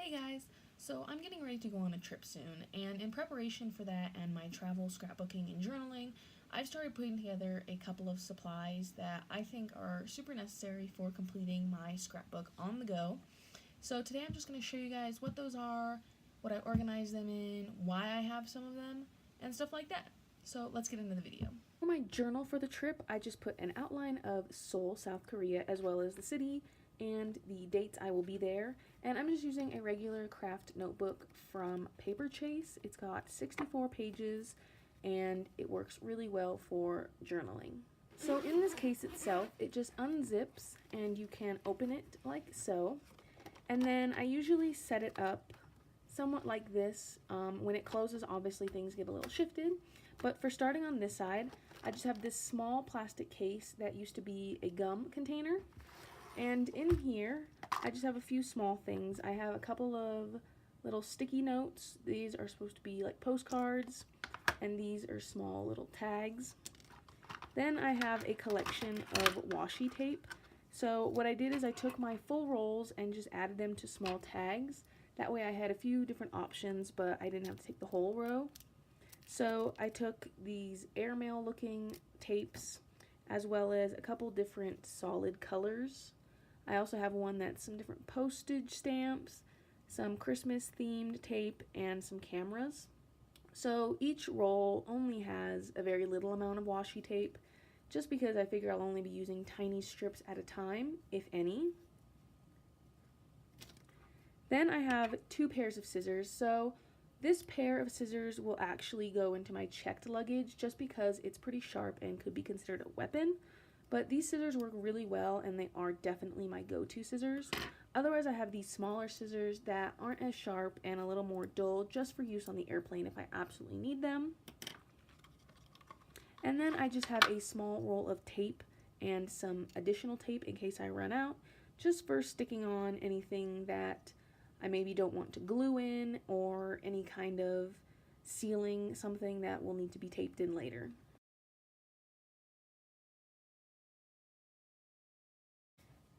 Hey guys! So I'm getting ready to go on a trip soon, and in preparation for that and my travel scrapbooking and journaling, I've started putting together a couple of supplies that I think are super necessary for completing my scrapbook on the go. So today I'm just going to show you guys what those are, what I organize them in, why I have some of them, and stuff like that. So let's get into the video. For my journal for the trip, I just put an outline of Seoul, South Korea, as well as the city and the dates I will be there. And I'm just using a regular craft notebook from Paper Chase. It's got 64 pages and it works really well for journaling. So in this case itself, it just unzips and you can open it like so. And then I usually set it up somewhat like this. When it closes, obviously things get a little shifted. But for starting on this side, I just have this small plastic case that used to be a gum container. And in here, I just have a few small things. I have a couple of little sticky notes. These are supposed to be like postcards, and these are small little tags. Then I have a collection of washi tape. So what I did is I took my full rolls and just added them to small tags. That way I had a few different options, but I didn't have to take the whole row. So I took these airmail looking tapes, as well as a couple different solid colors. I also have one that's some different postage stamps, some Christmas themed tape, and some cameras. So each roll only has a very little amount of washi tape, just because I figure I'll only be using tiny strips at a time, if any. Then I have two pairs of scissors. So this pair of scissors will actually go into my checked luggage just because it's pretty sharp and could be considered a weapon. But these scissors work really well and they are definitely my go-to scissors. Otherwise, I have these smaller scissors that aren't as sharp and a little more dull, just for use on the airplane if I absolutely need them. And then I just have a small roll of tape and some additional tape in case I run out, just for sticking on anything that I maybe don't want to glue in, or any kind of sealing something that will need to be taped in later.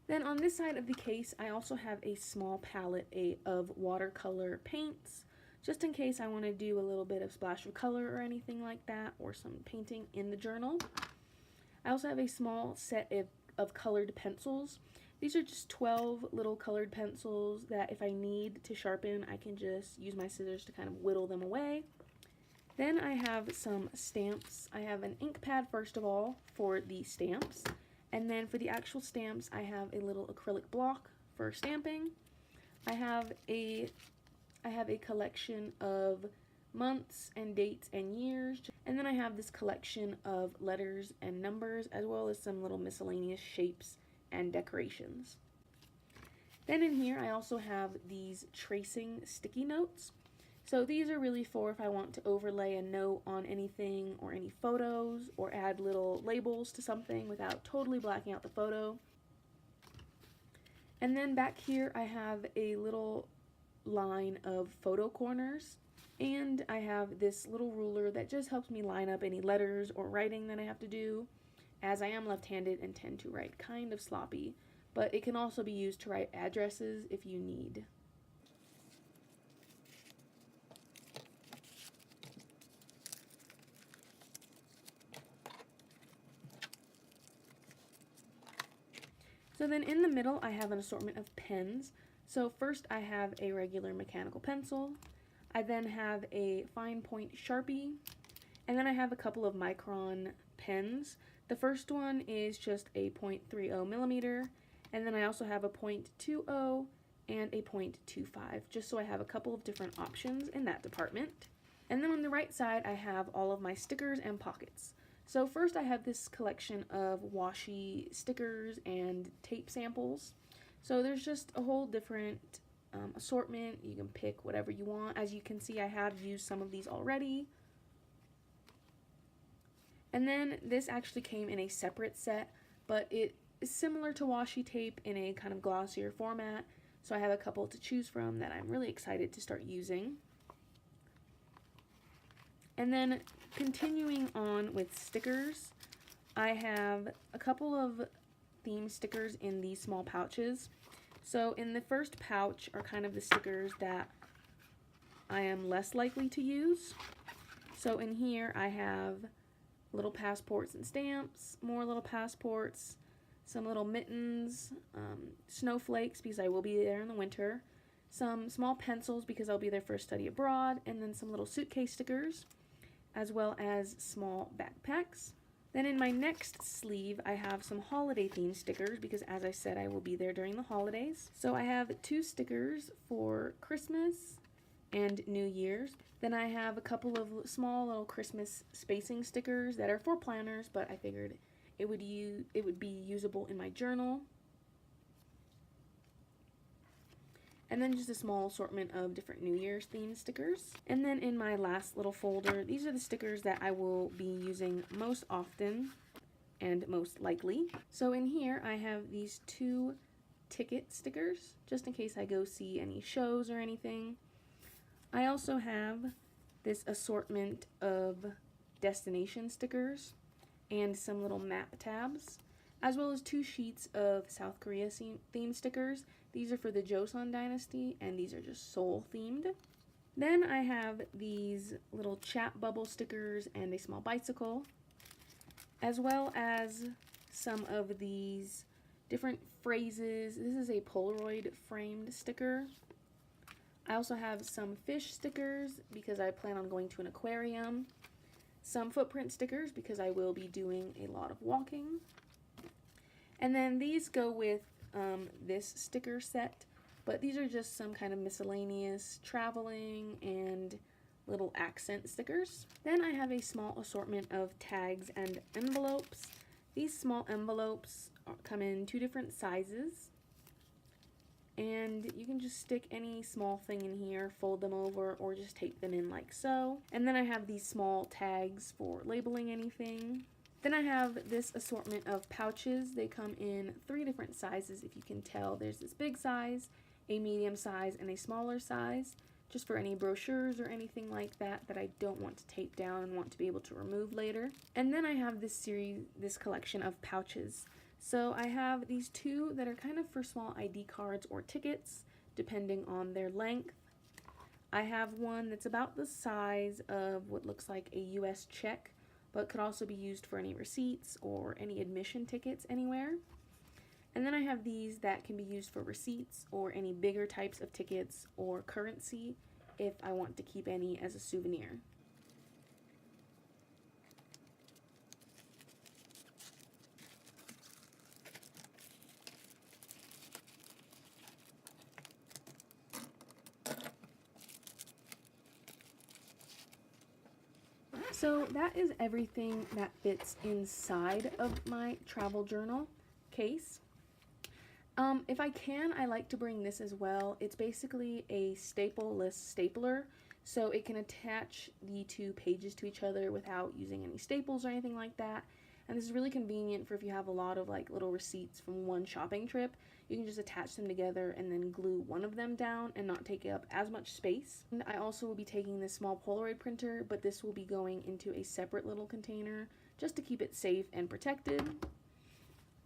Then on this side of the case, I also have a small palette of watercolor paints, just in case I want to do a little bit of splash of color or anything like that, or some painting in the journal. I also have a small set of colored pencils. These are just 12 little colored pencils that if I need to sharpen, I can just use my scissors to kind of whittle them away. Then I have some stamps. I have an ink pad first of all for the stamps. And then for the actual stamps, I have a little acrylic block for stamping. I have a collection of months and dates and years. And then I have this collection of letters and numbers, as well as some little miscellaneous shapes and decorations. Then in here, I also have these tracing sticky notes. So these are really for if I want to overlay a note on anything or any photos, or add little labels to something without totally blacking out the photo. And then back here I have a little line of photo corners, and I have this little ruler that just helps me line up any letters or writing that I have to do, as I am left-handed and tend to write kind of sloppy, but it can also be used to write addresses if you need. So then in the middle, I have an assortment of pens. So first I have a regular mechanical pencil. I then have a fine point Sharpie. And then I have a couple of micron pens. The first one is just a 0.30 millimeter. And then I also have a 0.20 and a 0.25, just so I have a couple of different options in that department. And then on the right side, I have all of my stickers and pockets. So first I have this collection of washi stickers and tape samples. So there's just a whole different assortment. You can pick whatever you want. As you can see, I have used some of these already. And then this actually came in a separate set, but it is similar to washi tape in a kind of glossier format. So I have a couple to choose from that I'm really excited to start using. And then continuing on with stickers, I have a couple of theme stickers in these small pouches. So in the first pouch are kind of the stickers that I am less likely to use. So in here I have little passports and stamps, more little passports, some little mittens, snowflakes because I will be there in the winter, some small pencils because I'll be there for a study abroad, and then some little suitcase stickers, as well as small backpacks. Then in my next sleeve, I have some holiday themed stickers because, as I said, I will be there during the holidays. So I have 2 stickers for Christmas and New Year's. Then I have a couple of small little Christmas spacing stickers that are for planners, but I figured it would be usable in my journal. And then just a small assortment of different New Year's themed stickers. And then in my last little folder, these are the stickers that I will be using most often and most likely. So in here I have these 2 ticket stickers, just in case I go see any shows or anything. I also have this assortment of destination stickers and some little map tabs, as well as 2 sheets of South Korea themed stickers. These are for the Joseon dynasty, and these are just Seoul themed. Then I have these little chat bubble stickers and a small bicycle, as well as some of these different phrases. This is a Polaroid framed sticker. I also have some fish stickers because I plan on going to an aquarium, some footprint stickers because I will be doing a lot of walking, and then these go with this sticker set, but these are just some kind of miscellaneous traveling and little accent stickers. Then I have a small assortment of tags and envelopes. These small envelopes come in 2 different sizes, and you can just stick any small thing in here, fold them over, or just tape them in like so. And then I have these small tags for labeling anything. Then I have this assortment of pouches. They come in 3 different sizes, if you can tell. There's this big size, a medium size, and a smaller size, just for any brochures or anything like that that I don't want to tape down and want to be able to remove later. And then I have this collection of pouches. So I have these 2 that are kind of for small ID cards or tickets, depending on their length. I have one that's about the size of what looks like a US check, but could also be used for any receipts or any admission tickets anywhere. And then I have these that can be used for receipts or any bigger types of tickets or currency if I want to keep any as a souvenir. So that is everything that fits inside of my travel journal case. If I can, I like to bring this as well. It's basically a staple-less stapler, so it can attach the 2 pages to each other without using any staples or anything like that. And this is really convenient for if you have a lot of like little receipts from one shopping trip. You can just attach them together and then glue one of them down and not take up as much space. And I also will be taking this small Polaroid printer, but this will be going into a separate little container just to keep it safe and protected.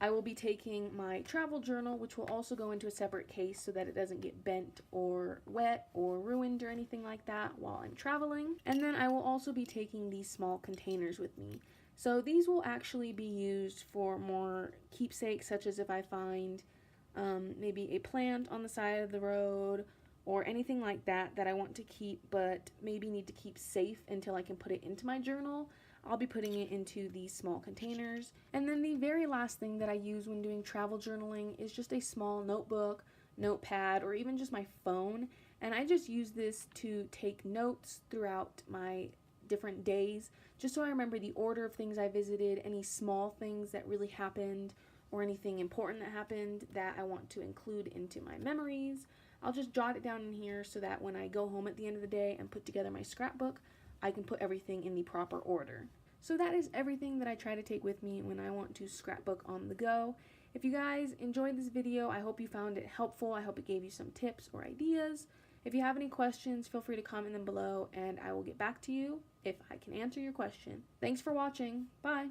I will be taking my travel journal, which will also go into a separate case so that it doesn't get bent or wet or ruined or anything like that while I'm traveling. And then I will also be taking these small containers with me. So these will actually be used for more keepsakes, such as if I find maybe a plant on the side of the road or anything like that that I want to keep but maybe need to keep safe until I can put it into my journal. I'll be putting it into these small containers. And then the very last thing that I use when doing travel journaling is just a small notebook, notepad, or even just my phone. And I just use this to take notes throughout my different days, just so I remember the order of things I visited, any small things that really happened, or anything important that happened that I want to include into my memories. I'll just jot it down in here so that when I go home at the end of the day and put together my scrapbook, I can put everything in the proper order. So that is everything that I try to take with me when I want to scrapbook on the go. If you guys enjoyed this video, I hope you found it helpful. I hope it gave you some tips or ideas. If you have any questions, feel free to comment them below and I will get back to you if I can answer your question. Thanks for watching. Bye!